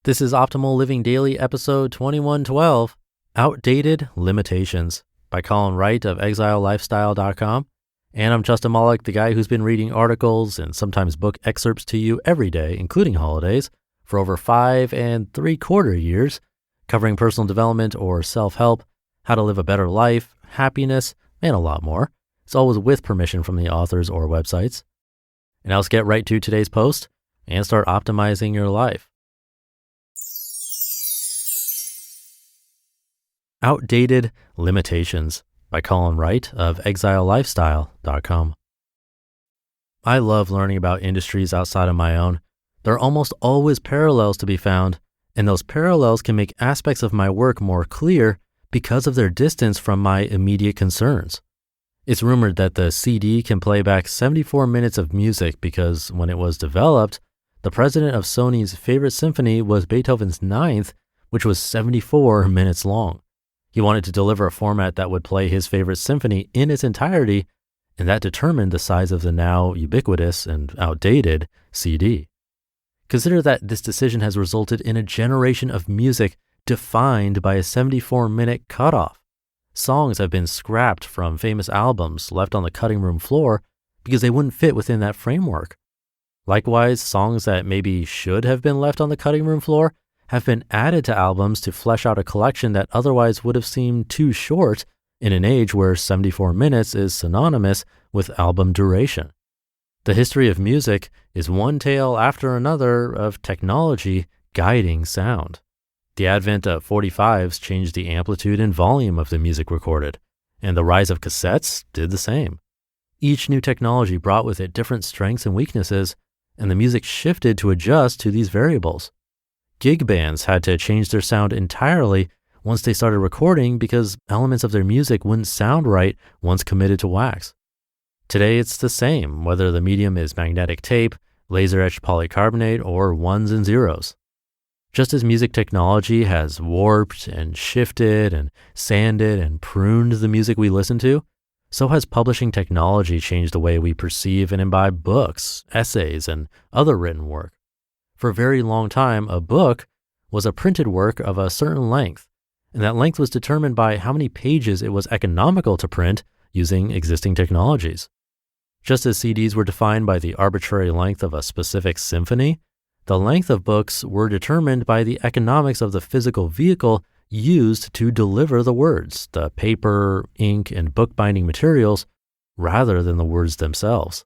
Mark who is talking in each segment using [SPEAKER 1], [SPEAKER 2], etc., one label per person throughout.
[SPEAKER 1] This is Optimal Living Daily, episode 2112, Outdated Limitations by Colin Wright of exilelifestyle.com. And I'm Justin Malik, the guy who's been reading articles and sometimes book excerpts to you every day, including holidays, for over 5.75 years, covering personal development or self-help, how to live a better life, happiness, and a lot more. It's always with permission from the authors or websites. And now let's get right to today's post and start optimizing your life. Outdated Limitations by Colin Wright of exilelifestyle.com. I love learning about industries outside of my own. There are almost always parallels to be found, and those parallels can make aspects of my work more clear because of their distance from my immediate concerns. It's rumored that the CD can play back 74 minutes of music because when it was developed, the president of Sony's favorite symphony was Beethoven's Ninth, which was 74 minutes long. He wanted to deliver a format that would play his favorite symphony in its entirety, and that determined the size of the now ubiquitous and outdated CD. Consider that this decision has resulted in a generation of music defined by a 74-minute cutoff. Songs have been scrapped from famous albums left on the cutting room floor because they wouldn't fit within that framework. Likewise, songs that maybe should have been left on the cutting room floor have been added to albums to flesh out a collection that otherwise would have seemed too short in an age where 74 minutes is synonymous with album duration. The history of music is one tale after another of technology guiding sound. The advent of 45s changed the amplitude and volume of the music recorded, and the rise of cassettes did the same. Each new technology brought with it different strengths and weaknesses, and the music shifted to adjust to these variables. Gig bands had to change their sound entirely once they started recording because elements of their music wouldn't sound right once committed to wax. Today it's the same, whether the medium is magnetic tape, laser-etched polycarbonate, or ones and zeros. Just as music technology has warped and shifted and sanded and pruned the music we listen to, so has publishing technology changed the way we perceive and imbibe books, essays, and other written work. For a very long time, a book was a printed work of a certain length, and that length was determined by how many pages it was economical to print using existing technologies. Just as CDs were defined by the arbitrary length of a specific symphony, the length of books were determined by the economics of the physical vehicle used to deliver the words, the paper, ink, and bookbinding materials, rather than the words themselves.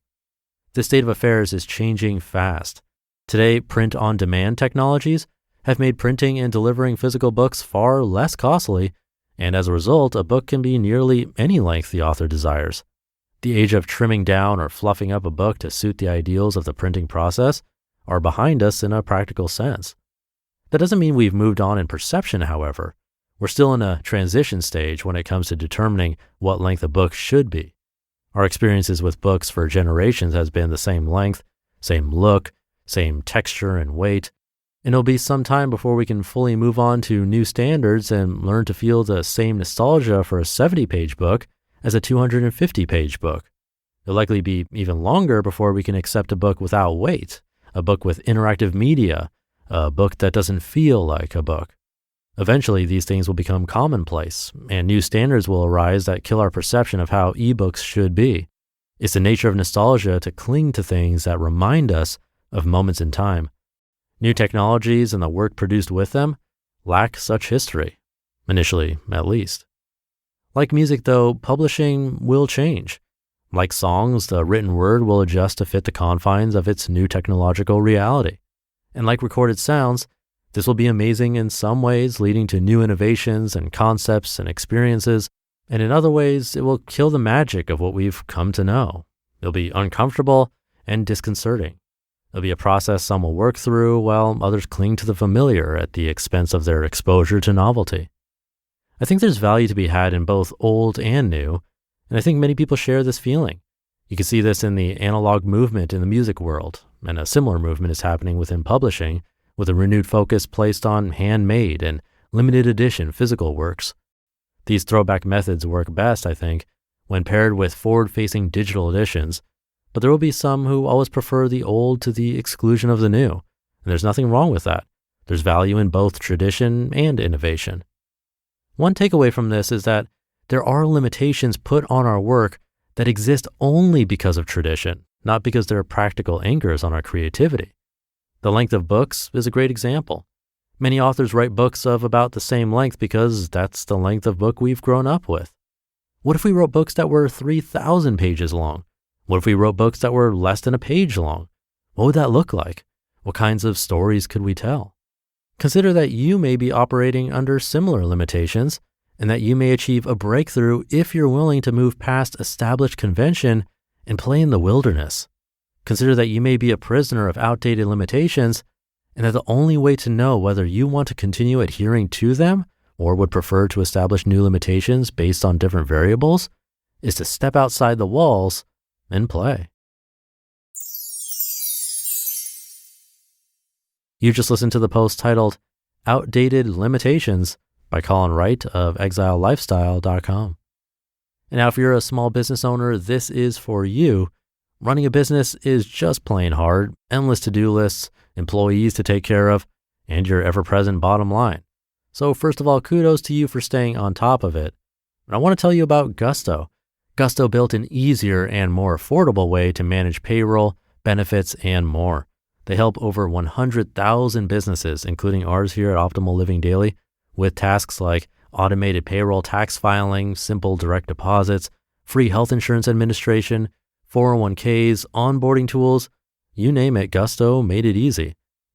[SPEAKER 1] This state of affairs is changing fast. Today, print-on-demand technologies have made printing and delivering physical books far less costly, and as a result, a book can be nearly any length the author desires. The age of trimming down or fluffing up a book to suit the ideals of the printing process are behind us in a practical sense. That doesn't mean we've moved on in perception, however. We're still in a transition stage when it comes to determining what length a book should be. Our experiences with books for generations has been the same length, same look, same texture and weight, and it'll be some time before we can fully move on to new standards and learn to feel the same nostalgia for a 70-page book as a 250-page book. It'll likely be even longer before we can accept a book without weight, a book with interactive media, a book that doesn't feel like a book. Eventually, these things will become commonplace, and new standards will arise that kill our perception of how ebooks should be. It's the nature of nostalgia to cling to things that remind us of moments in time. New technologies and the work produced with them lack such history, initially at least. Like music though, publishing will change. Like songs, the written word will adjust to fit the confines of its new technological reality. And like recorded sounds, this will be amazing in some ways, leading to new innovations and concepts and experiences, and in other ways, it will kill the magic of what we've come to know. It'll be uncomfortable and disconcerting. It'll be a process some will work through while others cling to the familiar at the expense of their exposure to novelty. I think there's value to be had in both old and new, and I think many people share this feeling. You can see this in the analog movement in the music world, and a similar movement is happening within publishing, with a renewed focus placed on handmade and limited edition physical works. These throwback methods work best, I think, when paired with forward-facing digital editions, but there will be some who always prefer the old to the exclusion of the new, and there's nothing wrong with that. There's value in both tradition and innovation. One takeaway from this is that there are limitations put on our work that exist only because of tradition, not because they're practical anchors on our creativity. The length of books is a great example. Many authors write books of about the same length because that's the length of book we've grown up with. What if we wrote books that were 3,000 pages long? What if we wrote books that were less than a page long? What would that look like? What kinds of stories could we tell? Consider that you may be operating under similar limitations and that you may achieve a breakthrough if you're willing to move past established convention and play in the wilderness. Consider that you may be a prisoner of outdated limitations and that the only way to know whether you want to continue adhering to them or would prefer to establish new limitations based on different variables is to step outside the walls and play. You just listened to the post titled Outdated Limitations by Colin Wright of exilelifestyle.com. And now if you're a small business owner, this is for you. Running a business is just plain hard, endless to-do lists, employees to take care of, and your ever-present bottom line. So first of all, kudos to you for staying on top of it. And I want to tell you about Gusto. Gusto built an easier and more affordable way to manage payroll, benefits, and more. They help over 100,000 businesses, including ours here at Optimal Living Daily, with tasks like automated payroll tax filing, simple direct deposits, free health insurance administration, 401ks, onboarding tools, you name it, Gusto made it easy.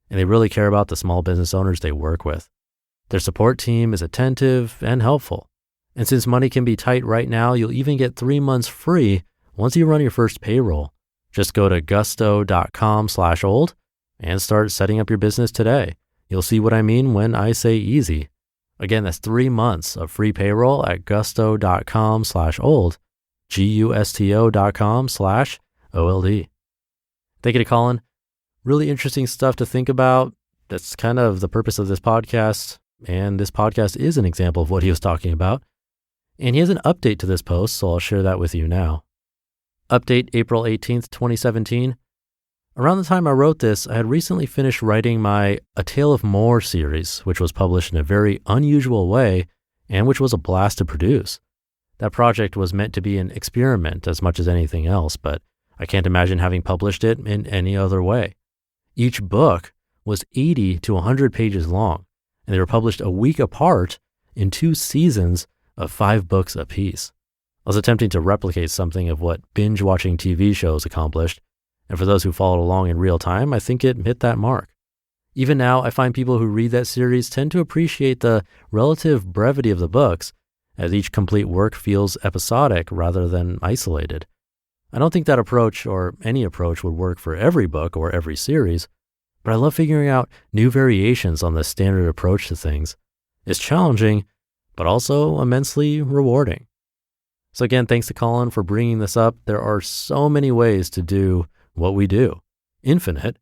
[SPEAKER 1] And they really care about the small business owners they work with. Their support team is attentive and helpful. And since money can be tight right now, you'll even get 3 months free once you run your first payroll. Just go to gusto.com/old and start setting up your business today. You'll see what I mean when I say easy. Again, that's 3 months of free payroll at gusto.com/old, gusto.com/OLD. Thank you to Colin. Really interesting stuff to think about. That's kind of the purpose of this podcast. And this podcast is an example of what he was talking about. And he has an update to this post, so I'll share that with you now. Update April 18th, 2017. Around the time I wrote this, I had recently finished writing my A Tale of More series, which was published in a very unusual way and which was a blast to produce. That project was meant to be an experiment as much as anything else, but I can't imagine having published it in any other way. Each book was 80 to 100 pages long, and they were published a week apart in 2 seasons of 5 books apiece. I was attempting to replicate something of what binge-watching TV shows accomplished, and for those who followed along in real time, I think it hit that mark. Even now, I find people who read that series tend to appreciate the relative brevity of the books, as each complete work feels episodic rather than isolated. I don't think that approach or any approach would work for every book or every series, but I love figuring out new variations on the standard approach to things. It's challenging, but also immensely rewarding. So again, thanks to Colin for bringing this up. There are so many ways to do what we do, infinite,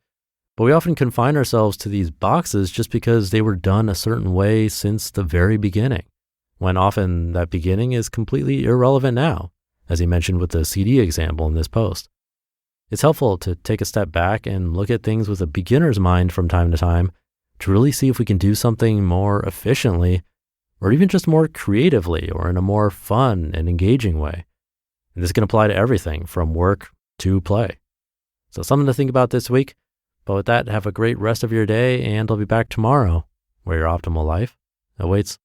[SPEAKER 1] but we often confine ourselves to these boxes just because they were done a certain way since the very beginning, when often that beginning is completely irrelevant now, as he mentioned with the CD example in this post. It's helpful to take a step back and look at things with a beginner's mind from time to time to really see if we can do something more efficiently or even just more creatively or in a more fun and engaging way. And this can apply to everything from work to play. So something to think about this week. But with that, have a great rest of your day, and I'll be back tomorrow where your optimal life awaits.